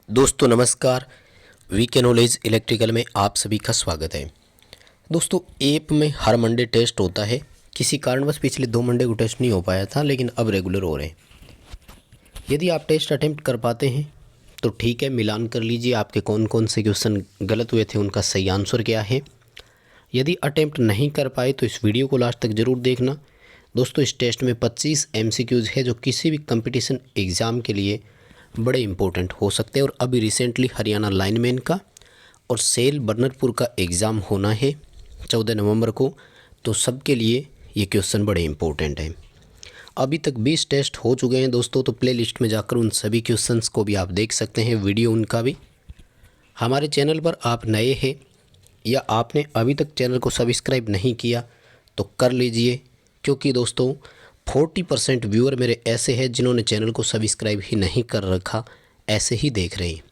दोस्तों नमस्कार। VK knowledge electrical में आप सभी का स्वागत है। दोस्तों ऐप में हर मंडे टेस्ट होता है। किसी कारणवश पिछले 2 मंडे को टेस्ट नहीं हो पाया था, लेकिन अब रेगुलर हो रहे हैं। यदि आप टेस्ट अटेम्प्ट कर पाते हैं तो ठीक है, मिलान कर लीजिए आपके कौन कौन से क्वेश्चन गलत हुए थे, उनका सही आंसर क्या है। यदि अटेम्प्ट नहीं कर पाए तो इस वीडियो को लास्ट तक ज़रूर देखना। दोस्तों इस टेस्ट में 25 MCQs है जो किसी भी कंपटीशन एग्ज़ाम के लिए बड़े इंपॉर्टेंट हो सकते हैं। और अभी रिसेंटली हरियाणा लाइनमैन का और सेल बर्नरपुर का एग्ज़ाम होना है 14 नवंबर को, तो सबके लिए ये क्वेश्चन बड़े इंपॉर्टेंट हैं। अभी तक 20 टेस्ट हो चुके हैं दोस्तों, तो प्ले लिस्ट में जाकर उन सभी क्वेश्चंस को भी आप देख सकते हैं, वीडियो उनका भी। हमारे चैनल पर आप नए हैं या आपने अभी तक चैनल को सब्सक्राइब नहीं किया तो कर लीजिए, क्योंकि दोस्तों 40% व्यूअर मेरे ऐसे हैं जिन्होंने चैनल को सब्सक्राइब ही नहीं कर रखा, ऐसे ही देख रहे हैं।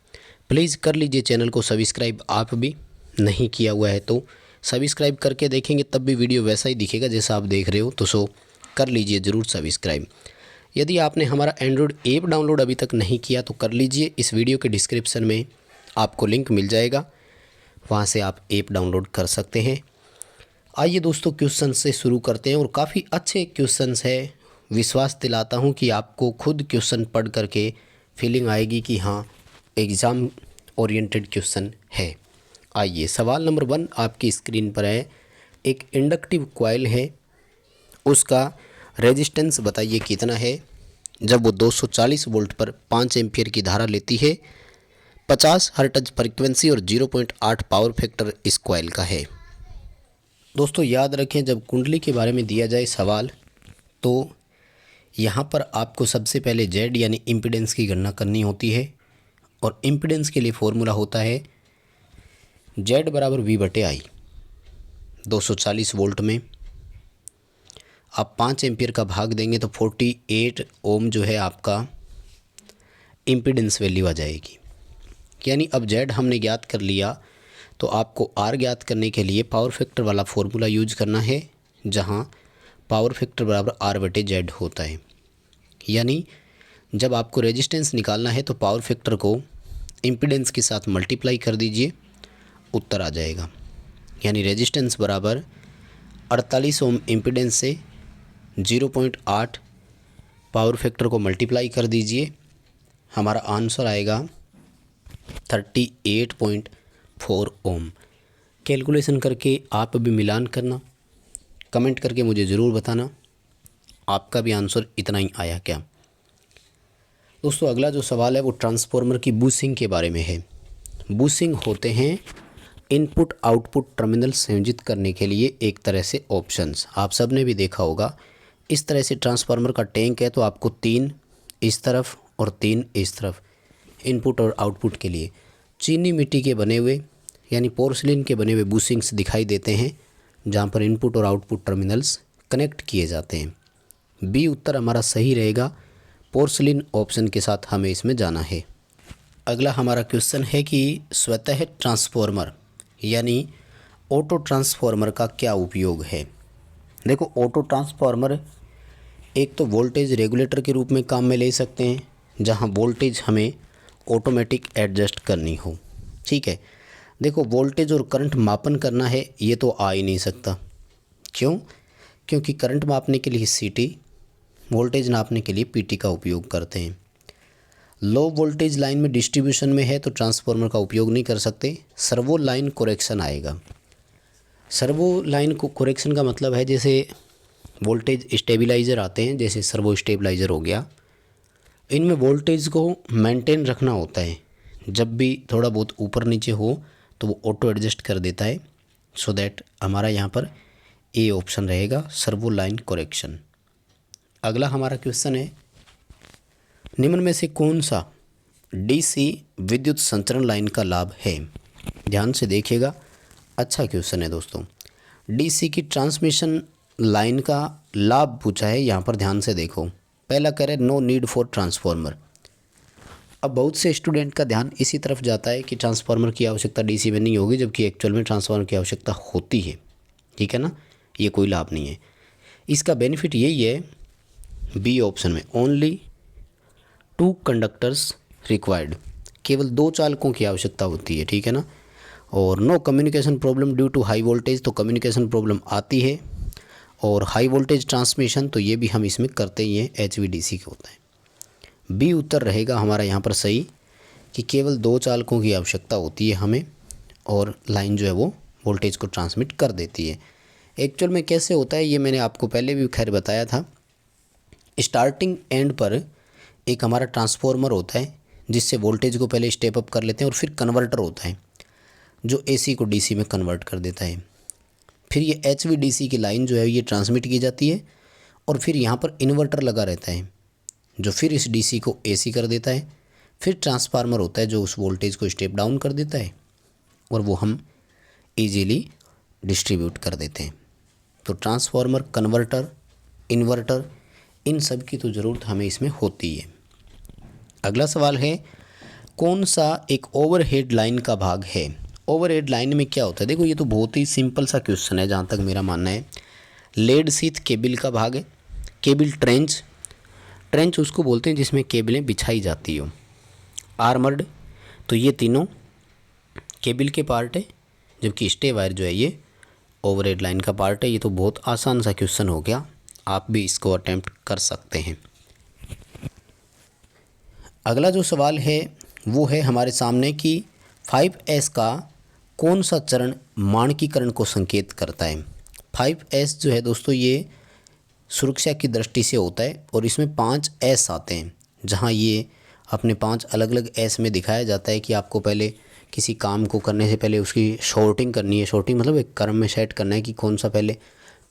प्लीज़ कर लीजिए चैनल को सब्सक्राइब, आप भी नहीं किया हुआ है तो सब्सक्राइब करके देखेंगे तब भी वीडियो वैसा ही दिखेगा जैसा आप देख रहे हो, तो सो कर लीजिए ज़रूर सब्सक्राइब। यदि आपने हमारा एंड्रॉयड ऐप डाउनलोड अभी तक नहीं किया तो कर लीजिए, इस वीडियो के डिस्क्रिप्शन में आपको लिंक मिल जाएगा, वहाँ से आप ऐप डाउनलोड कर सकते हैं। आइए दोस्तों क्वेश्चन से शुरू करते हैं, और काफ़ी अच्छे क्वेश्चंस है। विश्वास दिलाता हूँ कि आपको खुद क्वेश्चन पढ़ करके फीलिंग आएगी कि हाँ एग्ज़ाम ओरिएंटेड क्वेश्चन है। आइए सवाल नंबर 1 आपकी स्क्रीन पर है। एक इंडक्टिव कॉइल है, उसका रेजिस्टेंस बताइए कितना है जब वो 240 वोल्ट पर 5 एम्पियर की धारा लेती है। 50 हर्ट्ज फ्रीक्वेंसी और 0.8 पावर फैक्टर इस कॉइल का है। दोस्तों याद रखें, जब कुंडली के बारे में दिया जाए सवाल तो यहाँ पर आपको सबसे पहले जेड यानी इम्पीडेंस की गणना करनी होती है, और इम्पीडेंस के लिए फॉर्मूला होता है जेड बराबर V/I। 240 वोल्ट में आप 5 एम्पियर का भाग देंगे तो 48 ओम जो है आपका इम्पीडेंस वैल्यू आ जाएगी। यानी अब जेड हमने ज्ञात कर लिया, तो आपको आर ज्ञात करने के लिए पावर फैक्टर वाला फॉर्मूला यूज करना है, जहां पावर फैक्टर बराबर R/Z होता है। यानी जब आपको रेजिस्टेंस निकालना है तो पावर फैक्टर को इम्पीडेंस के साथ मल्टीप्लाई कर दीजिए, उत्तर आ जाएगा। यानी रेजिस्टेंस बराबर 48 ओम इम्पीडेंस से 0.8 पावर फैक्टर को मल्टीप्लाई कर दीजिए, हमारा आंसर आएगा 38.4 ओम। कैलकुलेशन करके आप भी मिलान करना, कमेंट करके मुझे ज़रूर बताना आपका भी आंसर इतना ही आया क्या। दोस्तों अगला जो सवाल है वो ट्रांसफार्मर की बूस्टिंग के बारे में है। बूस्टिंग होते हैं इनपुट आउटपुट टर्मिनल संयोजित करने के लिए एक तरह से ऑप्शंस। आप सब ने भी देखा होगा, इस तरह से ट्रांसफार्मर का टैंक है तो आपको 3 इस तरफ और 3 इस तरफ इनपुट और आउटपुट के लिए चीनी मिट्टी के बने हुए यानी पोर्सिलिन के बने हुए बूशिंग्स दिखाई देते हैं, जहां पर इनपुट और आउटपुट टर्मिनल्स कनेक्ट किए जाते हैं। बी उत्तर हमारा सही रहेगा, पोर्सिलिन ऑप्शन के साथ हमें इसमें जाना है। अगला हमारा क्वेश्चन है कि स्वतः ट्रांसफार्मर यानी ऑटो ट्रांसफार्मर का क्या उपयोग है। देखो ऑटो ट्रांसफार्मर एक तो वोल्टेज रेगुलेटर के रूप में काम में ले सकते हैं, जहां वोल्टेज हमें ऑटोमेटिक एडजस्ट करनी हो। ठीक है, देखो वोल्टेज और करंट मापन करना है, ये तो आ ही नहीं सकता। क्यों? क्योंकि करंट मापने के लिए CT, वोल्टेज नापने के लिए PT का उपयोग करते हैं। लो वोल्टेज लाइन में डिस्ट्रीब्यूशन में है तो ट्रांसफार्मर का उपयोग नहीं कर सकते। सर्वो लाइन कोरेक्शन आएगा। सर्वो लाइन को कोरेक्शन का मतलब है जैसे वोल्टेज स्टेबलाइज़र आते हैं, जैसे सर्वो स्टेबलाइज़र हो गया, इनमें वोल्टेज को मेंटेन रखना होता है। जब भी थोड़ा बहुत ऊपर नीचे हो तो वो ऑटो एडजस्ट कर देता है, सो दैट हमारा यहाँ पर ए ऑप्शन रहेगा, सर्वो लाइन कोरेक्शन। अगला हमारा क्वेश्चन है, निम्न में से कौन सा DC विद्युत संचरण लाइन का लाभ है। ध्यान से देखिएगा, अच्छा क्वेश्चन है दोस्तों। DC की ट्रांसमिशन लाइन का लाभ पूछा है, यहाँ पर ध्यान से देखो। पहला कह रहे नो नीड फॉर ट्रांसफार्मर। अब बहुत से स्टूडेंट का ध्यान इसी तरफ जाता है कि ट्रांसफार्मर की आवश्यकता DC में नहीं होगी, जबकि एक्चुअल में ट्रांसफार्मर की आवश्यकता होती है। ठीक है ना, ये कोई लाभ नहीं है। इसका बेनिफिट यही है, बी ऑप्शन में ओनली 2 कंडक्टर्स रिक्वायर्ड, केवल 2 चालकों की आवश्यकता होती है, ठीक है ना। और no communication problem due to high voltage, तो कम्युनिकेशन प्रॉब्लम आती है। और हाई वोल्टेज ट्रांसमिशन, तो ये भी हम इसमें करते ही हैं, HVDC का होता है। बी उत्तर रहेगा हमारा यहाँ पर सही कि केवल 2 चालकों की आवश्यकता होती है हमें, और लाइन जो है वो वोल्टेज को ट्रांसमिट कर देती है। एक्चुअल में कैसे होता है ये मैंने आपको पहले भी खैर बताया था। स्टार्टिंग एंड पर एक हमारा ट्रांसफॉर्मर होता है जिससे वोल्टेज को पहले स्टेप अप कर लेते हैं, और फिर कन्वर्टर होता है जो AC को DC में कन्वर्ट कर देता है। फिर ये HVDC की लाइन जो है ये ट्रांसमिट की जाती है, और फिर यहाँ पर इन्वर्टर लगा रहता है जो फिर इस DC को AC कर देता है। फिर ट्रांसफार्मर होता है जो उस वोल्टेज को स्टेप डाउन कर देता है, और वो हम ईजीली डिस्ट्रीब्यूट कर देते हैं। तो ट्रांसफार्मर, कन्वर्टर, इन्वर्टर, इन सब की तो ज़रूरत हमें इसमें होती है। अगला सवाल है, कौन सा एक ओवरहेड लाइन का भाग है। ओवरहेड लाइन में क्या होता है, देखो ये तो बहुत ही सिंपल सा क्वेश्चन है जहाँ तक मेरा मानना है। लेड शीथ केबल का भाग है। केबल ट्रेंच, ट्रेंच उसको बोलते हैं जिसमें केबलें बिछाई जाती हो। आर्मर्ड, तो ये तीनों केबल के पार्ट है, जबकि स्टे वायर जो है ये ओवरहेड लाइन का पार्ट है। ये तो बहुत आसान सा क्वेश्चन हो गया, आप भी इसको अटेम्प्ट कर सकते हैं। अगला जो सवाल है वो है हमारे सामने कि 5S का कौन सा चरण मानकीकरण को संकेत करता है। 5S जो है दोस्तों ये सुरक्षा की दृष्टि से होता है, और इसमें 5 S आते हैं, जहां ये अपने 5 अलग अलग S में दिखाया जाता है कि आपको पहले किसी काम को करने से पहले उसकी शॉर्टिंग करनी है। शॉर्टिंग मतलब एक क्रम में सेट करना है कि कौन सा पहले,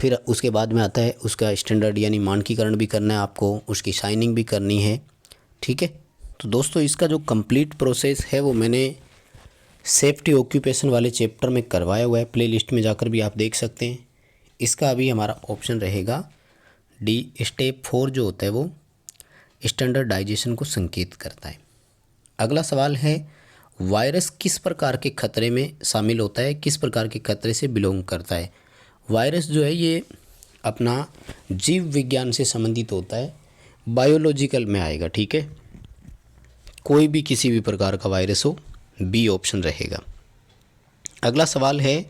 फिर उसके बाद में आता है उसका स्टैंडर्ड यानी मानकीकरण भी करना है आपको, उसकी शाइनिंग भी करनी है, ठीक है। तो दोस्तों इसका जो कंप्लीट प्रोसेस है वो मैंने सेफ्टी ऑक्यूपेशन वाले चैप्टर में करवाया हुआ है, प्लेलिस्ट में जाकर भी आप देख सकते हैं। इसका अभी हमारा ऑप्शन रहेगा डी। स्टेप 4 जो होता है वो स्टैंडर्डाइजेशन को संकेत करता है। अगला सवाल है, वायरस किस प्रकार के खतरे में शामिल होता है, किस प्रकार के खतरे से बिलोंग करता है। वायरस जो है ये अपना जीव विज्ञान से संबंधित होता है, बायोलॉजिकल में आएगा, ठीक है। कोई भी किसी भी प्रकार का वायरस हो, बी ऑप्शन रहेगा। अगला सवाल है,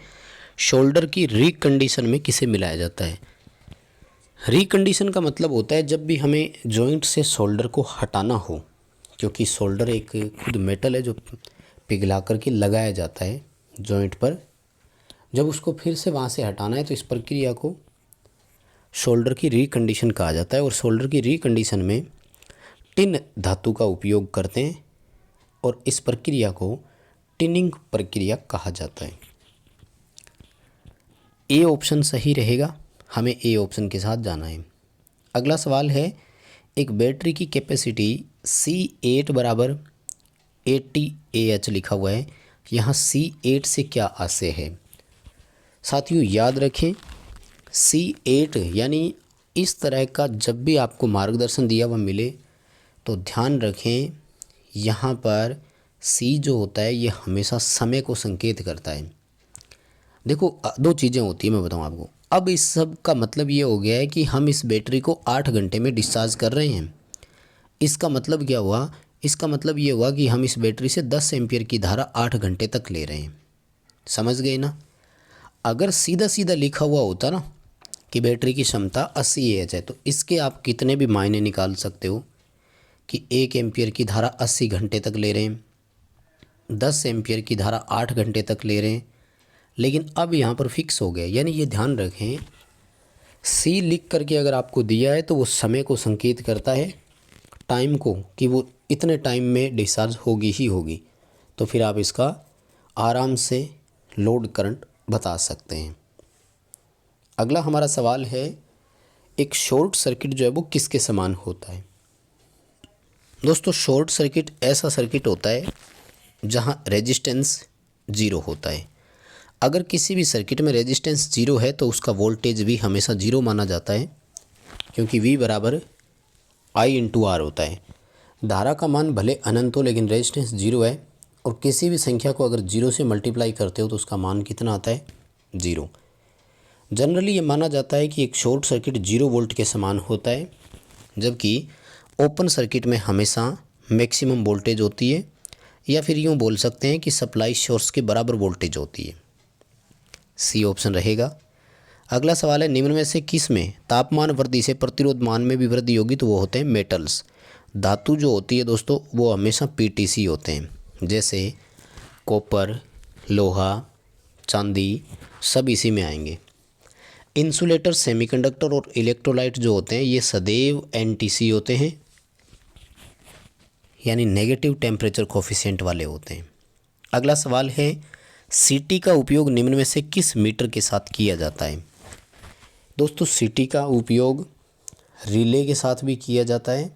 शोल्डर की रिकंडीशन में किसे मिलाया जाता है। रिकंडीशन का मतलब होता है जब भी हमें जॉइंट से शोल्डर को हटाना हो, क्योंकि शोल्डर एक खुद मेटल है जो पिघला करके लगाया जाता है जॉइंट पर। जब उसको फिर से वहाँ से हटाना है तो इस प्रक्रिया को शोल्डर की रिकंडीशन कहा जाता है। और शोल्डर की रिकंडीशन में टिन धातु का उपयोग करते हैं, और इस प्रक्रिया को टिनिंग प्रक्रिया कहा जाता है। ए ऑप्शन सही रहेगा, हमें ए ऑप्शन के साथ जाना है। अगला सवाल है, एक बैटरी की कैपेसिटी C8 बराबर 80 Ah लिखा हुआ है, यहाँ C8 से क्या आशय है। साथियों याद रखें, C8 यानी इस तरह का जब भी आपको मार्गदर्शन दिया हुआ मिले तो ध्यान रखें, यहाँ पर C जो होता है ये हमेशा समय को संकेत करता है। देखो 2 चीज़ें होती हैं, मैं बताऊँ आपको। अब इस सब का मतलब ये हो गया है कि हम इस बैटरी को 8 घंटे में डिस्चार्ज कर रहे हैं। इसका मतलब क्या हुआ, इसका मतलब ये हुआ कि हम इस बैटरी से 10 एम्पियर की धारा 8 घंटे तक ले रहे हैं। समझ गए ना। अगर सीधा सीधा लिखा हुआ होता ना कि बैटरी की क्षमता 80 Ah है, तो इसके आप कितने भी मायने निकाल सकते हो कि 1 एम्पियर की धारा 80 घंटे तक ले रहे हैं, 10 एम्पियर की धारा 8 घंटे तक ले रहे हैं। लेकिन अब यहाँ पर फिक्स हो गया, यानी ये ध्यान रखें, C लिख करके अगर आपको दिया है तो वो समय को संकेत करता है, टाइम को, कि वो इतने टाइम में डिस्चार्ज होगी ही होगी। तो फिर आप इसका आराम से लोड करंट बता सकते हैं। अगला हमारा सवाल है, एक शॉर्ट सर्किट जो है वो किसके समान होता है। दोस्तों शॉर्ट सर्किट ऐसा सर्किट होता है जहां रेजिस्टेंस 0 होता है। अगर किसी भी सर्किट में रेजिस्टेंस 0 है तो उसका वोल्टेज भी हमेशा 0 माना जाता है, क्योंकि V बराबर I × R होता है। धारा का मान भले अनंत हो लेकिन रेजिस्टेंस 0 है, और किसी भी संख्या को अगर 0 से मल्टीप्लाई करते हो तो उसका मान कितना आता है, 0। जनरली ये माना जाता है कि एक शॉर्ट सर्किट 0 वोल्ट के समान होता है, जबकि ओपन सर्किट में हमेशा मैक्सिमम वोल्टेज होती है या फिर यूँ बोल सकते हैं कि सप्लाई सोर्स के बराबर वोल्टेज होती है। सी ऑप्शन रहेगा। अगला सवाल है, निम्न में से किस में तापमान वृद्धि से प्रतिरोध मान में भी वृद्धि होगी? तो वो होते हैं मेटल्स। धातु जो होती है दोस्तों वो हमेशा पीटीसी होते हैं, जैसे कॉपर, लोहा, चांदी, सब इसी में आएंगे। इंसुलेटर, सेमीकंडक्टर और इलेक्ट्रोलाइट जो होते हैं ये सदैव एनटीसी होते हैं, यानी नेगेटिव टेम्परेचर कोफिशिएंट वाले होते हैं। अगला सवाल है, सीटी का उपयोग निम्न में से किस मीटर के साथ किया जाता है? दोस्तों सीटी का उपयोग रिले के साथ भी किया जाता है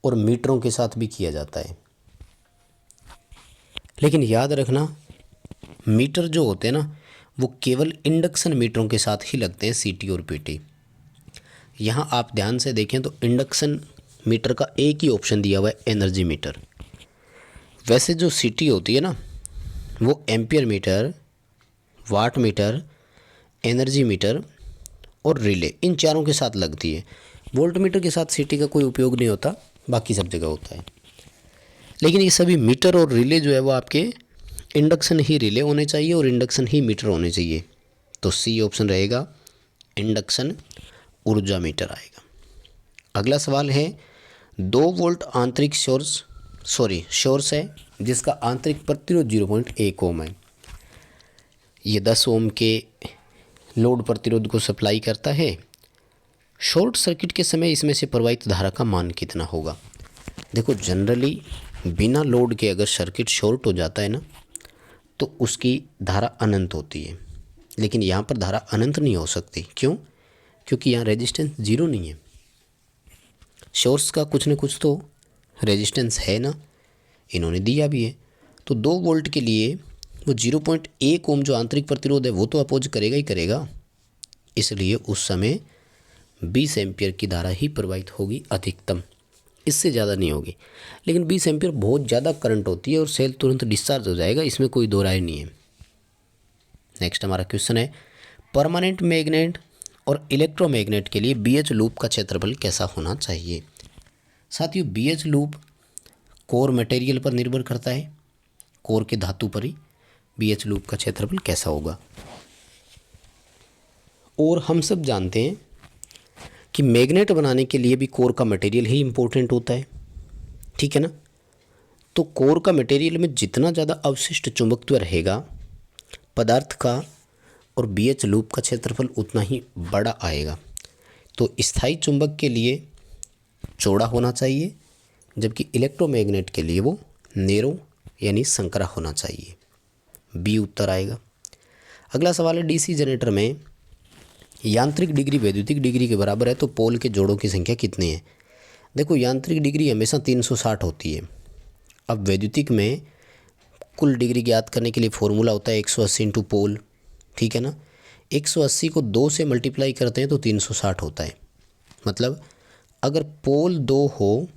और मीटरों के साथ भी किया जाता है, लेकिन याद रखना मीटर जो होते हैं ना वो केवल इंडक्शन मीटरों के साथ ही लगते हैं, सीटी और पीटी। यहाँ आप ध्यान से देखें तो इंडक्शन मीटर का एक ही ऑप्शन दिया हुआ है, एनर्जी मीटर। वैसे जो सीटी होती है ना वो ampere meter, watt meter, energy meter और रिले, इन चारों के साथ लगती है। वोल्ट मीटर के साथ सीटी का कोई उपयोग नहीं होता, बाकी सब जगह होता है। लेकिन ये सभी मीटर और रिले जो है वो आपके इंडक्शन ही रिले होने चाहिए और इंडक्शन ही मीटर होने चाहिए। तो सी ऑप्शन रहेगा, इंडक्शन ऊर्जा मीटर आएगा। अगला सवाल है, 2 वोल्ट आंतरिक सोर्स है जिसका आंतरिक प्रतिरोध 0.1 ओम है। ये 10 ओम के लोड प्रतिरोध को सप्लाई करता है। शॉर्ट सर्किट के समय इसमें से प्रवाहित धारा का मान कितना होगा? देखो जनरली बिना लोड के अगर सर्किट शॉर्ट हो जाता है ना तो उसकी धारा अनंत होती है, लेकिन यहाँ पर धारा अनंत नहीं हो सकती। क्यों? क्योंकि यहाँ रेजिस्टेंस 0 नहीं है। सोर्स का कुछ न कुछ तो रेजिस्टेंस है ना, इन्होंने दिया भी है। तो 2 वोल्ट के लिए वो 0.1 ओम जो आंतरिक प्रतिरोध है वो तो अपोज करेगा ही करेगा, इसलिए उस समय 20 एम्पियर की धारा ही प्रवाहित होगी अधिकतम, इससे ज़्यादा नहीं होगी। लेकिन 20 एम्पियर बहुत ज़्यादा करंट होती है और सेल तुरंत डिस्चार्ज हो जाएगा, इसमें कोई दो राय नहीं है। नेक्स्ट हमारा क्वेश्चन है, परमानेंट मैग्नेट और इलेक्ट्रोमैग्नेट के लिए बीएच लूप का क्षेत्रफल कैसा होना चाहिए? साथियों बीएच लूप कोर मटेरियल पर निर्भर करता है, कोर के धातु पर ही बीएच लूप का क्षेत्रफल कैसा होगा। और हम सब जानते हैं कि मैग्नेट बनाने के लिए भी कोर का मटेरियल ही इम्पोर्टेंट होता है, ठीक है ना। तो कोर का मटेरियल में जितना ज़्यादा अवशिष्ट चुंबकत्व रहेगा पदार्थ का, और बीएच लूप का क्षेत्रफल उतना ही बड़ा आएगा। तो स्थायी चुंबक के लिए चौड़ा होना चाहिए, जबकि इलेक्ट्रोमैग्नेट के लिए वो नैरो यानी संकरा होना चाहिए। बी उत्तर आएगा। अगला सवाल है, डीसी जनरेटर में यांत्रिक डिग्री वैद्युतिक डिग्री के बराबर है तो पोल के जोड़ों की संख्या कितनी है? देखो यांत्रिक डिग्री हमेशा 360 होती है। अब वैद्युतिक में कुल डिग्री ज्ञात करने के लिए फॉर्मूला होता है 180 इंटू पोल, ठीक है ना। 180 को 2 से मल्टीप्लाई करते हैं तो 360 होता है। मतलब अगर पोल 2 हो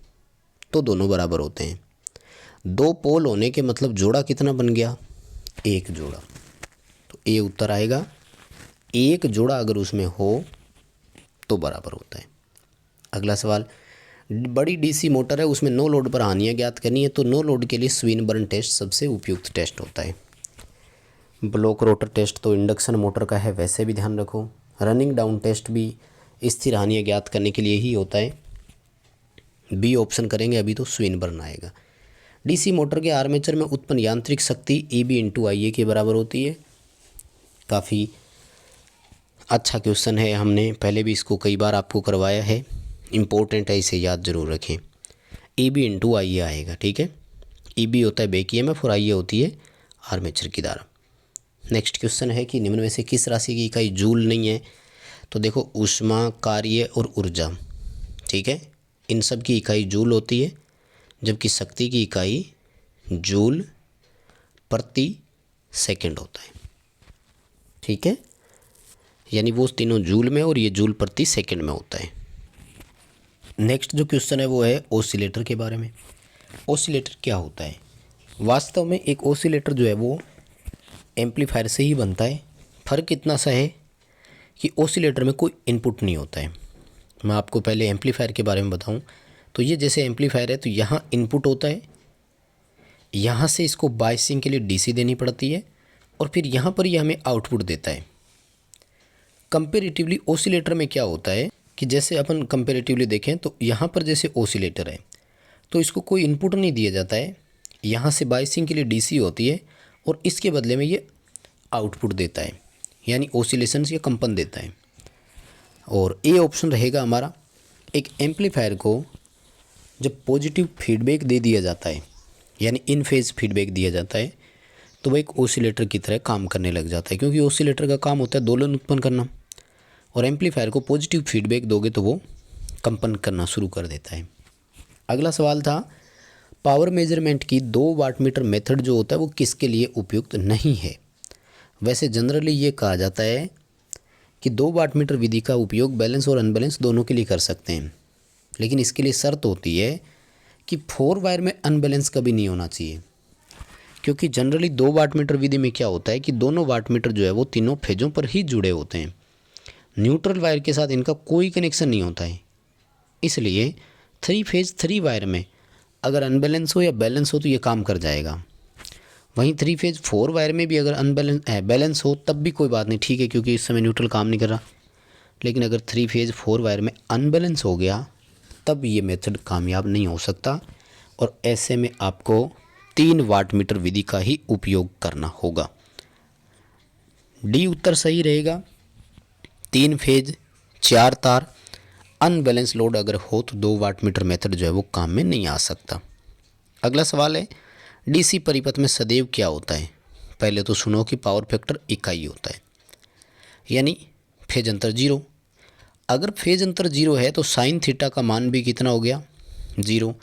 तो दोनों बराबर होते हैं। 2 पोल होने के मतलब जोड़ा कितना बन गया? 1 जोड़ा। तो ए उत्तर आएगा, 1 जोड़ा अगर उसमें हो तो बराबर होता है। अगला सवाल, बड़ी डीसी मोटर है उसमें नो लोड पर हानियाँ ज्ञात करनी है तो नो लोड के लिए स्विनबर्न टेस्ट सबसे उपयुक्त टेस्ट होता है। ब्लॉक रोटर टेस्ट तो इंडक्शन मोटर का है, वैसे भी ध्यान रखो। रनिंग डाउन टेस्ट भी स्थिर हानियाँ ज्ञात करने के लिए ही होता है। बी ऑप्शन करेंगे अभी तो स्विनबर्न आएगा। डीसी मोटर के आर्मेचर में उत्पन्न यांत्रिक शक्ति ईबी इंटू आईए के बराबर होती है। काफ़ी अच्छा क्वेश्चन है, हमने पहले भी इसको कई बार आपको करवाया है, इम्पोर्टेंट है, इसे याद जरूर रखें। ईबी इंटू आईए आएगा, ठीक है। ईबी होता है बैक ईएमएफ और आईए होती है आर्मेचर की धारा। नेक्स्ट क्वेश्चन है कि निम्न में से किस राशि की इकाई जूल नहीं है? तो देखो ऊष्मा, कार्य और ऊर्जा, ठीक है, इन सब की इकाई जूल होती है, जबकि शक्ति की इकाई जूल प्रति सेकंड होता है, ठीक है। यानी वो तीनों जूल में और ये जूल प्रति सेकंड में होता है। नेक्स्ट जो क्वेश्चन है वो है ऑसिलेटर के बारे में। ऑसिलेटर क्या होता है? वास्तव में एक ऑसिलेटर जो है वो एम्पलीफायर से ही बनता है। फ़र्क इतना सा है कि ऑसिलेटर में कोई इनपुट नहीं होता है। मैं आपको पहले एम्पलीफायर के बारे में बताऊं तो ये जैसे एम्पलीफायर है तो यहाँ इनपुट होता है, यहाँ से इसको बायसिंग के लिए डीसी देनी पड़ती है और फिर यहाँ पर ये हमें आउटपुट देता है। कंपेरेटिवली ओसिलेटर में क्या होता है कि जैसे अपन कंपेरेटिवली देखें तो यहाँ पर जैसे ओसिलेटर है तो इसको कोई इनपुट नहीं दिया जाता है, यहाँ से बायसिंग के लिए डीसी होती है और इसके बदले में ये आउटपुट देता है, यानी ओसिलेशंस या कंपन देता है। और ए ऑप्शन रहेगा हमारा। एक एम्पलीफायर को जब पॉजिटिव फीडबैक दे दिया जाता है, यानी इन फेज फीडबैक दिया जाता है, तो वह एक ओसिलेटर की तरह काम करने लग जाता है, क्योंकि ओसिलेटर का काम होता है दोलन उत्पन्न करना, और एम्पलीफायर को पॉजिटिव फीडबैक दोगे तो वो कंपन करना शुरू कर देता है। अगला सवाल था पावर मेजरमेंट की 2 वाटमीटर मेथड जो होता है वो किसके लिए उपयुक्त नहीं है। वैसे जनरली ये कहा जाता है कि 2 वाटमीटर विधि का उपयोग बैलेंस और अनबैलेंस दोनों के लिए कर सकते हैं, लेकिन इसके लिए शर्त होती है कि 4 वायर में अनबैलेंस कभी नहीं होना चाहिए, क्योंकि जनरली 2 वाटमीटर विधि में क्या होता है कि दोनों वाटमीटर जो है वो तीनों फेजों पर ही जुड़े होते हैं, न्यूट्रल वायर के साथ इनका कोई कनेक्शन नहीं होता है। इसलिए 3 फेज 3 वायर में अगर अनबैलेंस हो या बैलेंस हो तो ये काम कर जाएगा। वहीं 3 फेज 4 वायर में भी अगर बैलेंस हो तब भी कोई बात नहीं, ठीक है, क्योंकि इस समय न्यूट्रल काम नहीं कर रहा। लेकिन अगर 3 फेज 4 वायर में अनबैलेंस हो गया तब ये मेथड कामयाब नहीं हो सकता, और ऐसे में आपको 3 वाटमीटर विधि का ही उपयोग करना होगा। डी उत्तर सही रहेगा। 3 फेज 4 तार अनबैलेंस लोड अगर हो तो 2 वाटमीटर मेथड जो है वो काम में नहीं आ सकता। अगला सवाल है डीसी परिपथ में सदैव क्या होता है। पहले तो सुनो कि पावर फैक्टर इकाई होता है, यानी फेज अंतर 0। अगर फेज अंतर 0 है तो साइन थीटा का मान भी कितना हो गया 0।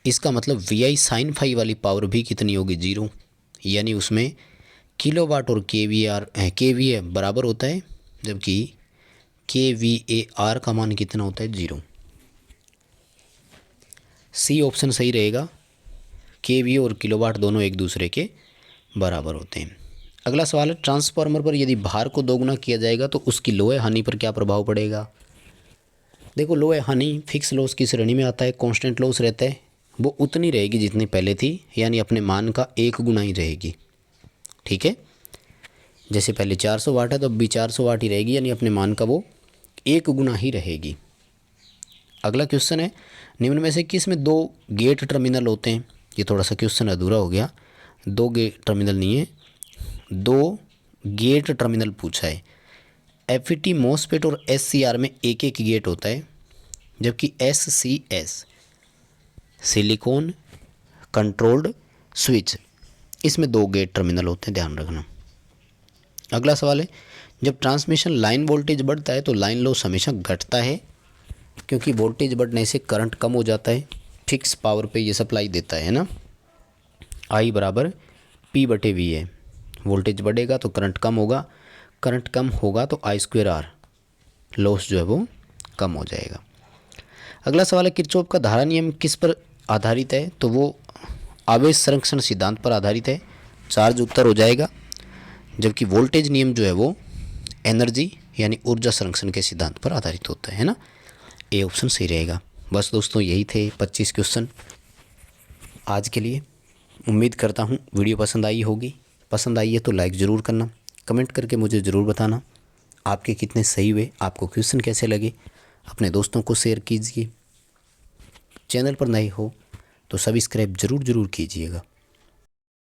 इसका मतलब वी साइन फाई वाली पावर भी कितनी होगी 0, यानी उसमें किलोवाट और के बराबर होता है, जबकि KVAR का मान कितना होता है 0। सी ऑप्शन सही रहेगा। KVA और किलोवाट दोनों एक दूसरे के बराबर होते हैं। अगला सवाल है ट्रांसफार्मर पर यदि भार को दोगुना किया जाएगा तो उसकी लोहे हानि पर क्या प्रभाव पड़ेगा। देखो, लोहे हानि फिक्स लॉस की श्रेणी में आता है, कांस्टेंट लॉस रहता है, वो उतनी रहेगी जितनी पहले थी, यानी अपने मान का 1 गुना ही रहेगी। ठीक है, जैसे पहले 400 वाट है तो अब भी 400 वाट ही रहेगी, यानी अपने मान का वो 1 गुना ही रहेगी। अगला क्वेश्चन है निम्न में से किस में 2 गेट टर्मिनल होते हैं। ये थोड़ा सा क्वेश्चन अधूरा हो गया, 2 गेट टर्मिनल नहीं है, 2 गेट टर्मिनल पूछा है। FET मॉसफेट और SCR में एक एक गेट होता है, जबकि SCS सिलिकॉन कंट्रोल्ड स्विच इसमें 2 गेट टर्मिनल होते हैं, ध्यान रखना। अगला सवाल है जब ट्रांसमिशन लाइन वोल्टेज बढ़ता है तो लाइन लॉस हमेशा घटता है, क्योंकि वोल्टेज बढ़ने से करंट कम हो जाता है। फिक्स पावर पे ये सप्लाई देता है ना, I बराबर P/V है। वोल्टेज बढ़ेगा तो करंट कम होगा, करंट कम होगा तो I²R लॉस जो है वो कम हो जाएगा। अगला सवाल है किरचॉफ का धारा नियम किस पर आधारित है, तो वो आवेश संरक्षण सिद्धांत पर आधारित है, चार्ज उत्तर हो जाएगा। जबकि वोल्टेज नियम जो है वो एनर्जी यानी ऊर्जा संरक्षण के सिद्धांत पर आधारित होता है ना। ए ऑप्शन सही रहेगा। बस दोस्तों यही थे 25 क्वेश्चन आज के लिए। उम्मीद करता हूँ वीडियो पसंद आई होगी। पसंद आई है तो लाइक ज़रूर करना, कमेंट करके मुझे ज़रूर बताना आपके कितने सही हुए, आपको क्वेश्चन कैसे लगे। अपने दोस्तों को शेयर कीजिए। चैनल पर नए हो तो सब्सक्राइब ज़रूर कीजिएगा।